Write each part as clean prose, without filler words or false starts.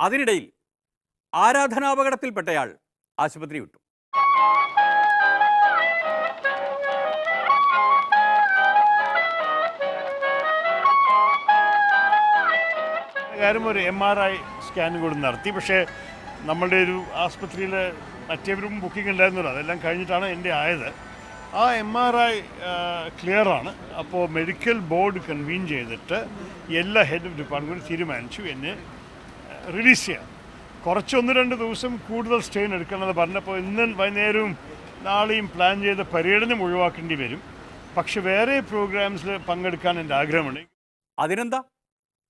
അതിനിടയിൽ ആരാധനാപകടത്തിൽപ്പെട്ടയാൾ ആശുപത്രി വിട്ടു. കാര്യം ഒരു MRI സ്കാനും കൂടി നടത്തി. പക്ഷേ നമ്മളുടെ ഒരു ആസ്പത്രിയിൽ മറ്റേവരും ബുക്കിംഗ് ഉണ്ടായിരുന്നല്ലോ, അതെല്ലാം കഴിഞ്ഞിട്ടാണ് എൻ്റെ ആയത്. ആ MRI ക്ലിയറാണ്. അപ്പോൾ മെഡിക്കൽ ബോർഡ് കൺവീൻ ചെയ്തിട്ട് എല്ലാ ഹെഡ് ഓഫ് ഡിപ്പാർട്ട്മെൻറ്റ് തീരുമാനിച്ചു എന്നെ റിലീസ് ചെയ്യാം. കുറച്ചൊന്ന് രണ്ട് ദിവസം കൂടുതൽ സ്റ്റെയിൻ എടുക്കണമെന്ന് പറഞ്ഞപ്പോൾ ഇന്ന് വൈകുന്നേരവും നാളെയും പ്ലാൻ ചെയ്ത പര്യടനം ഒഴിവാക്കേണ്ടി വരും. പക്ഷെ വേറെ പ്രോഗ്രാംസിൽ പങ്കെടുക്കാൻ എൻ്റെ ആഗ്രഹമുണ്ട്. അതിനെന്താ,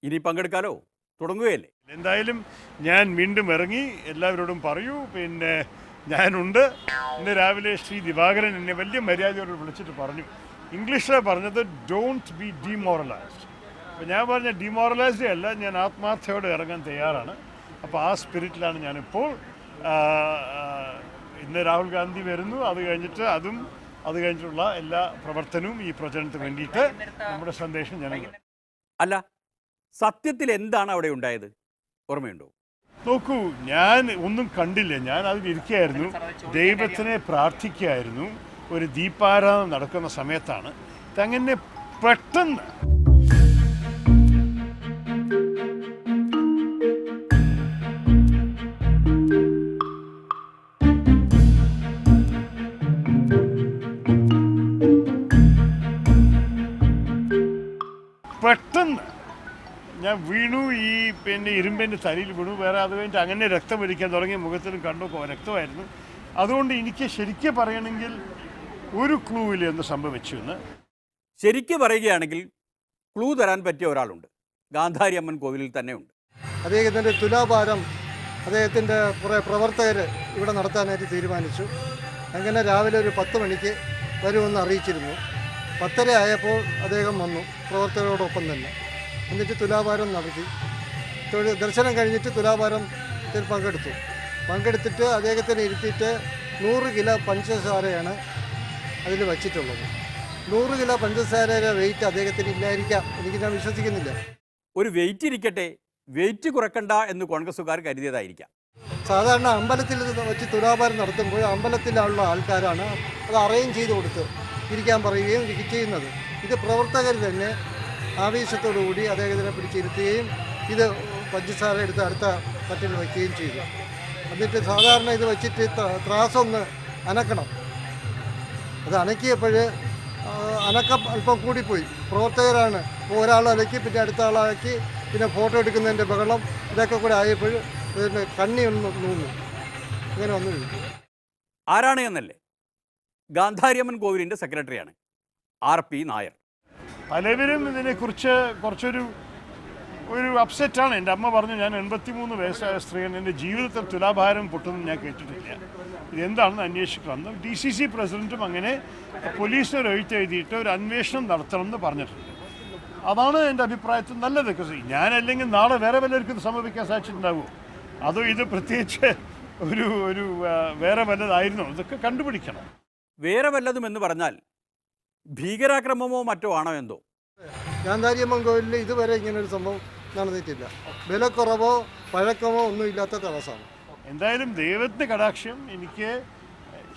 ഇനി പങ്കെടുക്കാലോ, തുടങ്ങുകയല്ലേ. എന്തായാലും ഞാൻ വീണ്ടും ഇറങ്ങി എല്ലാവരോടും പറയൂ, പിന്നെ ഞാനുണ്ട്. ഇന്ന് രാവിലെ ശ്രീ ദിവാകരൻ എന്നെ വലിയ മര്യാദയോട് വിളിച്ചിട്ട് പറഞ്ഞു, ഇംഗ്ലീഷിലാണ് പറഞ്ഞത്, ഡോണ്ട് ബി ഡിമോറലൈസ്ഡ്. അപ്പോൾ ഞാൻ പറഞ്ഞ ഡിമോറലൈസ്ഡ് അല്ല, ഞാൻ ആത്മാർത്ഥയോടെ ഇറങ്ങാൻ തയ്യാറാണ്. അപ്പോൾ ആ സ്പിരിറ്റിലാണ് ഞാനിപ്പോൾ. ഇന്ന് രാഹുൽ ഗാന്ധി വരുന്നു, അത് കഴിഞ്ഞിട്ടുള്ള എല്ലാ പ്രവർത്തനവും ഈ പ്രചരണത്തിന് വേണ്ടിയിട്ട് നമ്മുടെ സന്ദേശം ജനങ്ങൾ. അല്ല, സത്യത്തിൽ എന്താണ് അവിടെ ഉണ്ടായത്, ഓർമ്മയുണ്ടോ? നോക്കൂ, ഞാൻ ഒന്നും കണ്ടില്ല. ഞാൻ അതിലിരിക്കുകയായിരുന്നു, ദൈവത്തിനെ പ്രാർത്ഥിക്കുകയായിരുന്നു. ഒരു ദീപാരാധന നടക്കുന്ന സമയത്താണ് അങ്ങനെ പെട്ടെന്ന് ഞാൻ വീണു. പിന്നെ ഇരുമ്പിൻ്റെ തലയിൽ വീണു. വേറെ അത് കഴിഞ്ഞിട്ട് അങ്ങനെ രക്തം ഒലിക്കാൻ തുടങ്ങി. മുഖത്തിലും കണ്ടു രക്തമായിരുന്നു. അതുകൊണ്ട് എനിക്ക് ശരിക്കും പറയണമെങ്കിൽ ഒരു ക്ലൂ ഇല്ല എന്ന് സംഭവിച്ചു എന്ന്. ശരിക്കും പറയുകയാണെങ്കിൽ ക്ലൂ തരാൻ പറ്റിയ ഒരാളുണ്ട്, ഗാന്ധാരി അമ്മൻ കോവിലിൽ തന്നെ ഉണ്ട്. അദ്ദേഹത്തിൻ്റെ തുലാഭാരം അദ്ദേഹത്തിൻ്റെ കുറേ പ്രവർത്തകർ ഇവിടെ നടത്താനായിട്ട് തീരുമാനിച്ചു. അങ്ങനെ രാവിലെ ഒരു 10 മണിക്ക് വരുമെന്ന് അറിയിച്ചിരുന്നു. 10:30 ആയപ്പോൾ അദ്ദേഹം വന്നു, പ്രവർത്തകരോടൊപ്പം തന്നെ. എന്നിട്ട് തുലാഭാരം നടത്തി. ദർശനം കഴിഞ്ഞിട്ട് തുലാഭാരത്തിൽ പങ്കെടുത്തിട്ട് അദ്ദേഹത്തിന് ഇരുത്തിയിട്ട് 100 കിലോ പഞ്ചസാരയാണ് അതിൽ വച്ചിട്ടുള്ളത്. 100 കിലോ പഞ്ചസാരയുടെ വെയിറ്റ് അദ്ദേഹത്തിന് ഇല്ലായിരിക്കാം, എനിക്ക് ഞാൻ വിശ്വസിക്കുന്നില്ല. ഒരു വെയിറ്റ് ഇരിക്കട്ടെ, വെയിറ്റ് കുറക്കണ്ട എന്ന് കോൺഗ്രസ്സുകാർ കരുതിയതായിരിക്കാം. സാധാരണ അമ്പലത്തിൽ വെച്ച് തുലാഭാരം നടത്തുമ്പോൾ അമ്പലത്തിലുള്ള ആൾക്കാരാണ് അത് അറേഞ്ച് ചെയ്ത് കൊടുത്ത് ഇരിക്കാൻ പറയുകയും ചെയ്യുന്നത്. ഇത് പ്രവർത്തകർ തന്നെ ആവേശത്തോടുകൂടി അദ്ദേഹത്തിനെ പിടിച്ചിരുത്തുകയും ഇത് പഞ്ചസാര എടുത്ത് അടുത്ത തട്ടിൽ വയ്ക്കുകയും ചെയ്തു. എന്നിട്ട് സാധാരണ ഇത് വെച്ചിട്ട് ത്രാസൊന്ന് അനക്കണം. അത് അനക്കിയപ്പോൾ അനക്കം അല്പം കൂടിപ്പോയി. പ്രവർത്തകരാണ്, ഒരാൾ അലക്കി പിന്നെ അടുത്ത ആളാക്കി പിന്നെ ഫോട്ടോ എടുക്കുന്നതിൻ്റെ ബഹളം ഇതൊക്കെ കൂടെ ആയപ്പോൾ ഇതിന് കണ്ണി ഒന്ന് നൂന്നു. ഇങ്ങനെ വന്നു വീഴും. ആരാണ് എന്നല്ലേ, ഗാന്ധാരിയമ്മൻ കോവിലിൻ്റെ സെക്രട്ടറിയാണ് RP നായർ. പലവരും ഇതിനെക്കുറിച്ച് കുറച്ചൊരു അപ്സെറ്റാണ്. എൻ്റെ അമ്മ പറഞ്ഞു, ഞാൻ 83 വയസ്സായ സ്ത്രീയാണ്, എൻ്റെ ജീവിതത്തിൽ തുലാഭാരം പൊട്ടുന്നത് ഞാൻ കേട്ടിട്ടില്ല, ഇതെന്താണെന്ന് അന്വേഷിക്കണം. DCC പ്രസിഡൻറ്റും അങ്ങനെ പോലീസിനൊരു എഴുതിയിട്ട് ഒരു അന്വേഷണം നടത്തണമെന്ന് പറഞ്ഞിട്ടുണ്ട്. അതാണ് എൻ്റെ അഭിപ്രായത്തിൽ നല്ലത്. ഞാനല്ലെങ്കിൽ നാളെ വേറെ വല്ലവർക്കും ഇത് സംഭവിക്കാൻ സാധിച്ചിട്ടുണ്ടാവുമോ, അതോ ഇത് പ്രത്യേകിച്ച് ഒരു വേറെ വല്ലതായിരുന്നോ, ഇതൊക്കെ കണ്ടുപിടിക്കണം. വേറെ വല്ലതും എന്ന് പറഞ്ഞാൽ ഭീകരാക്രമമോ മറ്റോ ആണോ എന്തോ. ഗാന്ധാരിയമ്മൻ കോവിലിൽ ഇതുവരെ ഇങ്ങനൊരു സംഭവം നടന്നിട്ടില്ല. വിലക്കുറവോ പഴക്കമോ ഒന്നും ഇല്ലാത്ത തടസ്സമാണ്. എന്തായാലും ദൈവത്തിൻ്റെ കടാക്ഷം. എനിക്ക്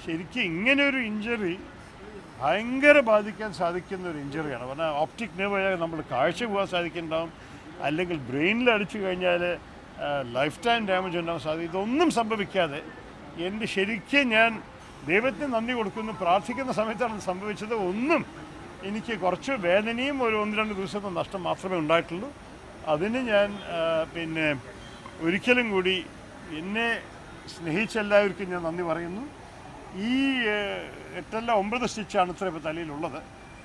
ശരിക്കും ഇങ്ങനെയൊരു ഇഞ്ചറി ഭയങ്കര ബാധിക്കാൻ സാധിക്കുന്ന ഒരു ഇഞ്ചറിയാണ്. പറഞ്ഞാൽ ഓപ്റ്റിക് നെർവ് നമ്മൾ കാഴ്ച പോകാൻ സാധിക്കുന്നുണ്ടാവും, അല്ലെങ്കിൽ ബ്രെയിനിൽ അടിച്ചു കഴിഞ്ഞാൽ ലൈഫ് ടൈം ഡാമേജ് ഉണ്ടാകാൻ സാധിക്കും. ഇതൊന്നും സംഭവിക്കാതെ എൻ്റെ ശരിക്കും ഞാൻ ദൈവത്തിന് നന്ദി കൊടുക്കുന്നു. പ്രാർത്ഥിക്കുന്ന സമയത്താണ് സംഭവിച്ചത്. ഒന്നും എനിക്ക് കുറച്ച് വേദനയും ഒരു 1-2 ദിവസത്തെ നഷ്ടം മാത്രമേ ഉണ്ടായിട്ടുള്ളൂ. അതിന് ഞാൻ പിന്നെ ഒരിക്കലും കൂടി എന്നെ സ്നേഹിച്ച എല്ലാവർക്കും ഞാൻ നന്ദി പറയുന്നു. ഈ 9 സ്റ്റിച്ചാണ് ഇത്ര ഇപ്പോൾ തലയിലുള്ളത്.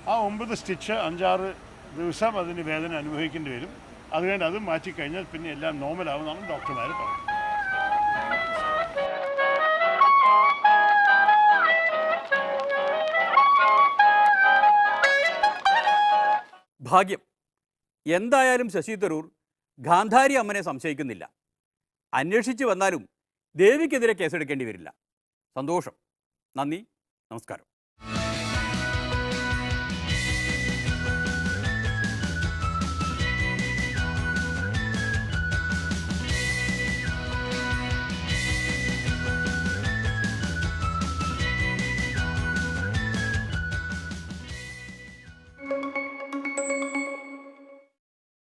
ആ 9 സ്റ്റിച്ച് 5-6 ദിവസം അതിന് വേദന അനുഭവിക്കേണ്ടി വരും. അതുകൊണ്ട് അത് മാറ്റിക്കഴിഞ്ഞാൽ പിന്നെ എല്ലാം നോർമലാവുമെന്നാണ് ഡോക്ടർമാർ പറയുന്നത്. ഭാഗ്യം. എന്തായാലും ശശി തരൂർ ഗാന്ധാരി അമ്മനെ സംശയിക്കുന്നില്ല. അന്വേഷിച്ച് വന്നാലും ദേവിക്കെതിരെ കേസെടുക്കേണ്ടി വരില്ല. സന്തോഷം. നന്ദി, നമസ്കാരം.